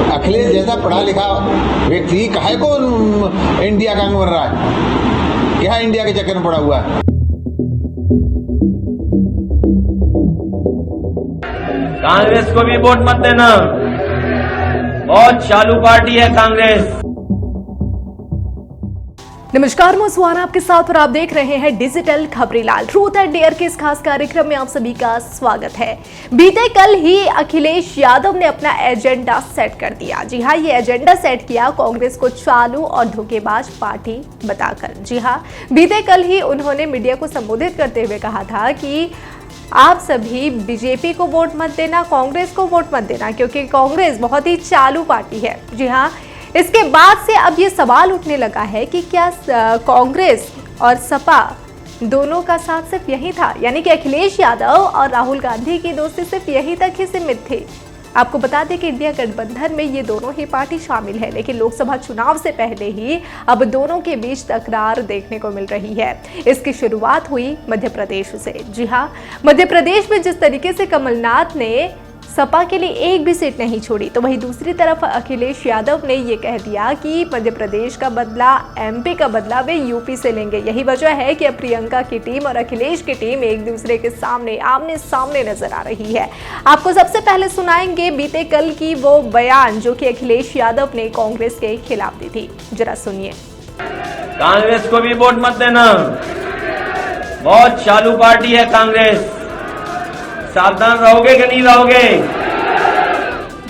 अखिलेश जैसा पढ़ा लिखा व्यक्ति काहे को इंडिया का अंग बन रहा है? क्या इंडिया के चक्कर में पड़ा हुआ है? कांग्रेस को भी वोट मत देना, बहुत चालू पार्टी है कांग्रेस। नमस्कार, मैं सुहाना आपके साथ और आप देख रहे हैं digital Khabrilal. Truth and dare के इस खास कार्यक्रम में आप सभी का स्वागत है। बीते कल ही अखिलेश यादव ने अपना एजेंडा सेट कर दिया। जी हाँ, ये एजेंडा सेट किया कांग्रेस को चालू और धोखेबाज पार्टी बताकर। जी हाँ, बीते कल ही उन्होंने मीडिया को संबोधित करते हुए कहा था कि आप सभी बीजेपी को वोट मत देना, कांग्रेस को वोट मत देना, क्योंकि कांग्रेस बहुत ही चालू पार्टी है। जी हाँ, इसके बाद से अब ये सवाल उठने लगा है कि क्या कांग्रेस और सपा दोनों का साथ सिर्फ यही था, यानी कि अखिलेश यादव और राहुल गांधी की दोस्ती सिर्फ यही तक ही सीमित थी। आपको बता दें कि इंडिया गठबंधन में ये दोनों ही पार्टी शामिल है, लेकिन लोकसभा चुनाव से पहले ही अब दोनों के बीच तकरार देखने को मिल रही है। इसकी शुरुआत हुई मध्य प्रदेश से। जी हाँ, मध्य प्रदेश में जिस तरीके से कमलनाथ ने सपा के लिए एक भी सीट नहीं छोड़ी, तो वहीं दूसरी तरफ अखिलेश यादव ने ये कह दिया कि मध्य प्रदेश का बदला, एमपी का बदला वे यूपी से लेंगे। यही वजह है कि अब प्रियंका की टीम और अखिलेश की टीम एक दूसरे के सामने आमने सामने नजर आ रही है। आपको सबसे पहले सुनाएंगे बीते कल की वो बयान जो कि अखिलेश यादव ने कांग्रेस के खिलाफ दी थी। जरा सुनिए। कांग्रेस को भी वोट मत देना, बहुत चालू पार्टी है कांग्रेस। सावधान रहोगे कि नहीं रहोगे?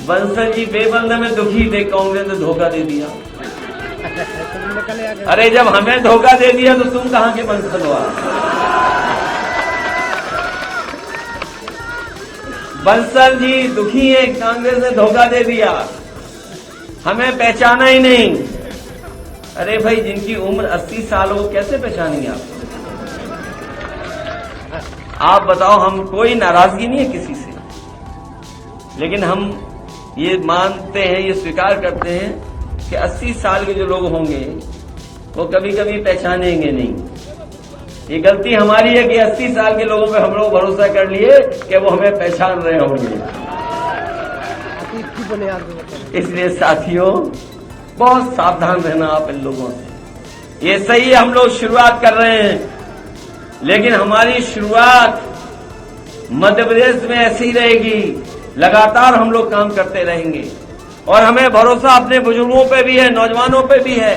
बंसल जी बेबंद में दुखी थे, कांग्रेस ने धोखा दे दिया। अरे जब हमें धोखा दे दिया तो तुम कहां के बंसल हो? बंसल जी दुखी है, कांग्रेस ने धोखा दे दिया, हमें पहचाना ही नहीं। अरे भाई, जिनकी उम्र 80 साल हो कैसे पहचानेंगे आप? आप बताओ। हम कोई नाराजगी नहीं है किसी से, लेकिन हम ये मानते हैं, ये स्वीकार करते हैं कि 80 साल के जो लोग होंगे वो कभी कभी पहचानेंगे नहीं। ये गलती हमारी है कि 80 साल के लोगों पे हम लोग भरोसा कर लिए कि वो हमें पहचान रहे होंगे। इसलिए साथियों, बहुत सावधान रहना आप इन लोगों से। ये सही है, हम लोग शुरुआत कर रहे हैं, लेकिन हमारी शुरुआत मध्य प्रदेश में ऐसी ही रहेगी। लगातार हम लोग काम करते रहेंगे और हमें भरोसा अपने बुजुर्गों पे भी है, नौजवानों पे भी है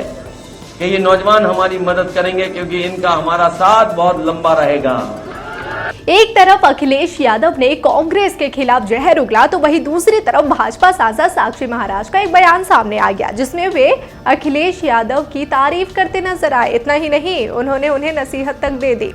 कि ये नौजवान हमारी मदद करेंगे, क्योंकि इनका हमारा साथ बहुत लंबा रहेगा। एक तरफ अखिलेश यादव ने कांग्रेस के खिलाफ जहर उगला, तो वहीं दूसरी तरफ भाजपा सांसद साक्षी महाराज का एक बयान सामने आ गया, जिसमें वे अखिलेश यादव की तारीफ करते नजर आए। इतना ही नहीं, उन्होंने उन्हें नसीहत तक दे दी।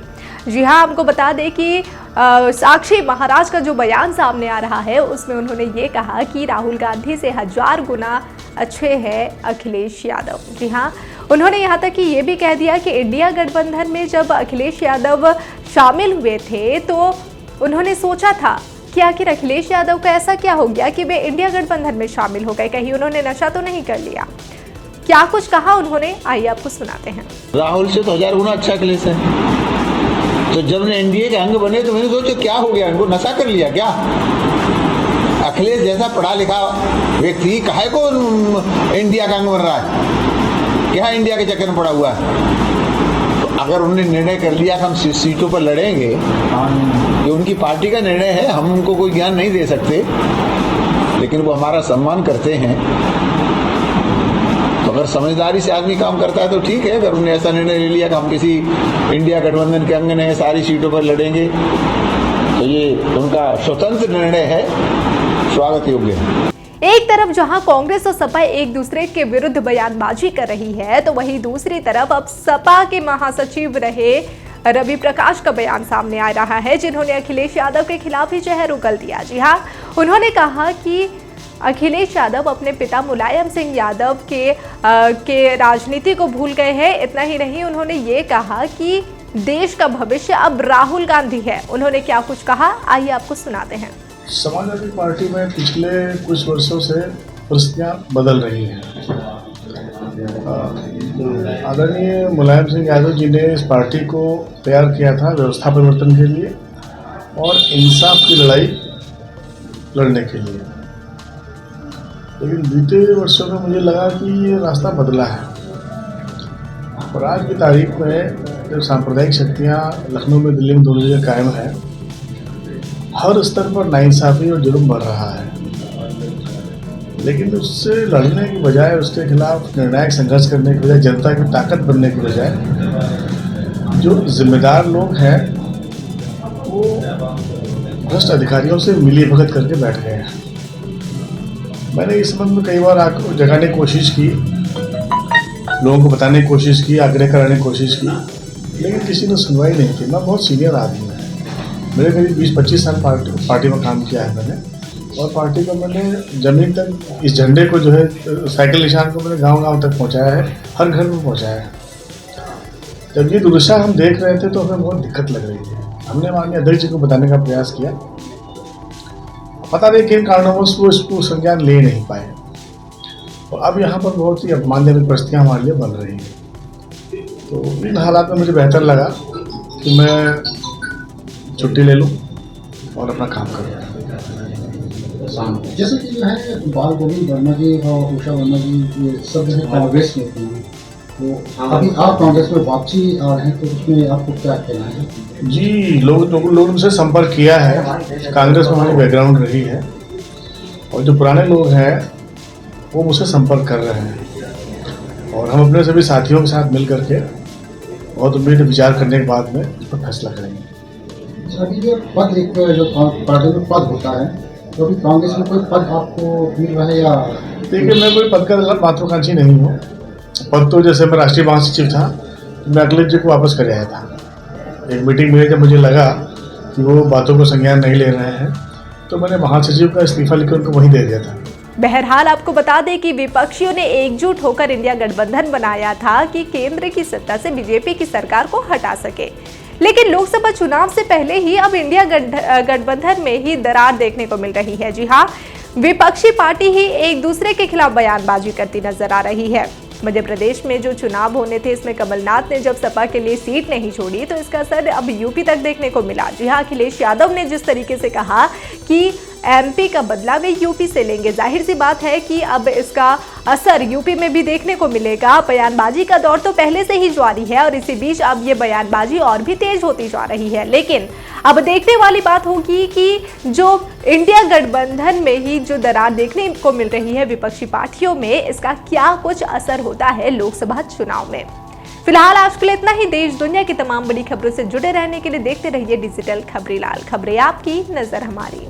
जी हाँ, आपको बता दें कि साक्षी महाराज का जो बयान सामने आ रहा है, उसमें उन्होंने ये कहा कि राहुल गांधी से 1000 गुना अच्छे हैं अखिलेश यादव। जी हाँ, उन्होंने यहाँ तक कि ये भी कह दिया कि इंडिया गठबंधन में जब अखिलेश यादव शामिल हुए थे तो उन्होंने सोचा था कि आखिर अखिलेश यादव का ऐसा क्या हो गया कि वे इंडिया गठबंधन में शामिल हो गए, कहीं उन्होंने नशा तो नहीं कर लिया। क्या कुछ कहा उन्होंने, आइए आपको सुनाते हैं। राहुल से तो 1000 गुना अच्छा अखिलेश है। तो जब एनडीए के अंग बने तो मैंने सोचा क्या हो गया, इनको नशा कर लिया क्या? अखिलेश जैसा पढ़ा लिखा व्यक्ति काहे को इंडिया का अंग बन रहा है? क्या इंडिया के चक्कर में पड़ा हुआ है? तो अगर उन्होंने निर्णय कर लिया कि हम सीटों पर लड़ेंगे, ये उनकी पार्टी का निर्णय है, हम उनको कोई ज्ञान नहीं दे सकते, लेकिन वो हमारा सम्मान करते हैं। तो अगर समझदारी से आदमी काम करता है तो ठीक है। अगर उन्होंने ऐसा निर्णय ले लिया कि हम किसी इंडिया गठबंधन के अंग में सारी सीटों पर लड़ेंगे, तो ये उनका स्वतंत्र निर्णय है, स्वागत योग्य है। एक तरफ जहां कांग्रेस और सपा एक दूसरे के विरुद्ध बयानबाजी कर रही है, तो वहीं दूसरी तरफ अब सपा के महासचिव रहे रवि प्रकाश का बयान सामने आ रहा है, जिन्होंने अखिलेश यादव के खिलाफ ही जहर उगल दिया। जी हाँ, उन्होंने कहा कि अखिलेश यादव अपने पिता मुलायम सिंह यादव के राजनीति को भूल गए हैं। इतना ही नहीं, उन्होंने ये कहा कि देश का भविष्य अब राहुल गांधी है। उन्होंने क्या कुछ कहा, आइए आपको सुनाते हैं। समाजवादी पार्टी में पिछले कुछ वर्षों से परिस्थितियां बदल रही हैं। आदरणीय मुलायम सिंह यादव जी ने इस पार्टी को तैयार किया था व्यवस्था परिवर्तन के लिए और इंसाफ की लड़ाई लड़ने के लिए। लेकिन बीते वर्षों में मुझे लगा कि ये रास्ता बदला है और आज की तारीख में जब सांप्रदायिक शक्तियाँ लखनऊ में, दिल्ली में दोनों जगह कायम है, हर स्तर पर नाइंसाफ़ी और जुल्म बढ़ रहा है। लेकिन उससे लड़ने की बजाय, उसके खिलाफ निर्णायक संघर्ष करने की बजाय, जनता की ताकत बनने की बजाय जो जिम्मेदार लोग हैं वो भ्रष्ट अधिकारियों से मिली भगत करके बैठ गए हैं। मैंने इस संबंध में कई बार जगाने की कोशिश की, लोगों को बताने की कोशिश की, आग्रह कराने की कोशिश की, लेकिन किसी ने सुनवाई नहीं की। मैं बहुत सीनियर आदमी हूँ, मेरे करीब 20-25 साल पार्टी में काम किया है मैंने, और पार्टी को मैंने ज़मीन तक, इस झंडे को जो है, साइकिल निशान को मैंने गांव-गांव तक पहुंचाया है, हर घर में पहुंचाया है। जब ये दुर्दशा हम देख रहे थे तो हमें बहुत दिक्कत लग रही थी। हमने माननीय अध्यक्ष जी को बताने का प्रयास किया, पता नहीं किन कारणों से वो इसको संज्ञान ले नहीं पाए, और अब यहाँ पर बहुत ही अपमानजनक परिस्थितियाँ हमारे लिए बन रही हैं। तो इन हालात में मुझे बेहतर लगा कि मैं छुट्टी ले लूँ और अपना काम करूँ। जैसे कि जो है बाल गोविंद वर्मा जी और उषा वर्मा जी, ये सब जो है कांग्रेस में थे, तो अभी आप कांग्रेस में वापसी आ रहे हैं, तो उसमें आपको क्या कहना है? जी, लोग उनसे संपर्क किया है, कांग्रेस में हमारी बैकग्राउंड रही है, और जो पुराने लोग हैं वो मुझसे संपर्क कर रहे हैं, और हम अपने सभी साथियों के साथ मिल करके बहुत उम्मीद विचार करने के बाद में इस पर फैसला करेंगे। अभी जो पद, एक जो पार्टी में पद होता है, तो अभी कांग्रेस में कोई पद आपको मिल रहा है या? देखिए, मैं कोई पद का महत्वाकांक्षी नहीं हूँ। पद तो जैसे मैं राष्ट्रीय महासचिव था, मैं अखिलेश जी को वापस कर आया था। एक मीटिंग में जब मुझे लगा कि वो बातों को संज्ञान नहीं ले रहे हैं, तो मैंने महासचिव का इस्तीफा लिखकर उनको वहीं दे दिया था। बहरहाल आपको बता दें कि विपक्षियों ने एकजुट होकर इंडिया गठबंधन बनाया था कि केंद्र की सत्ता से बीजेपी की सरकार को हटा सके। लेकिन लोकसभा चुनाव से पहले ही अब इंडिया गठबंधन में ही दरार देखने को मिल रही है। जी हाँ, विपक्षी पार्टी ही एक दूसरे के खिलाफ बयानबाजी करती नजर आ रही है। मध्य प्रदेश में जो चुनाव होने थे, इसमें कमलनाथ ने जब सपा के लिए सीट नहीं छोड़ी, तो इसका असर अब यूपी तक देखने को मिला। जी हाँ, अखिलेश यादव ने जिस तरीके से कहा कि एमपी का बदला वे यूपी से लेंगे, जाहिर सी बात है कि अब इसका असर यूपी में भी देखने को मिलेगा। बयानबाजी का दौर तो पहले से ही जारी है और इसी बीच अब ये बयानबाजी और भी तेज होती जा रही है। लेकिन अब देखने वाली बात होगी कि जो इंडिया गठबंधन में ही जो दरार देखने को मिल रही है विपक्षी पार्टियों में, इसका क्या कुछ असर होता है लोकसभा चुनाव में। फिलहाल आज के लिए इतना ही। देश दुनिया की तमाम बड़ी खबरों से जुड़े रहने के लिए देखते रहिए डिजिटल खबरीलाल। खबरें आपकी, नजर हमारी।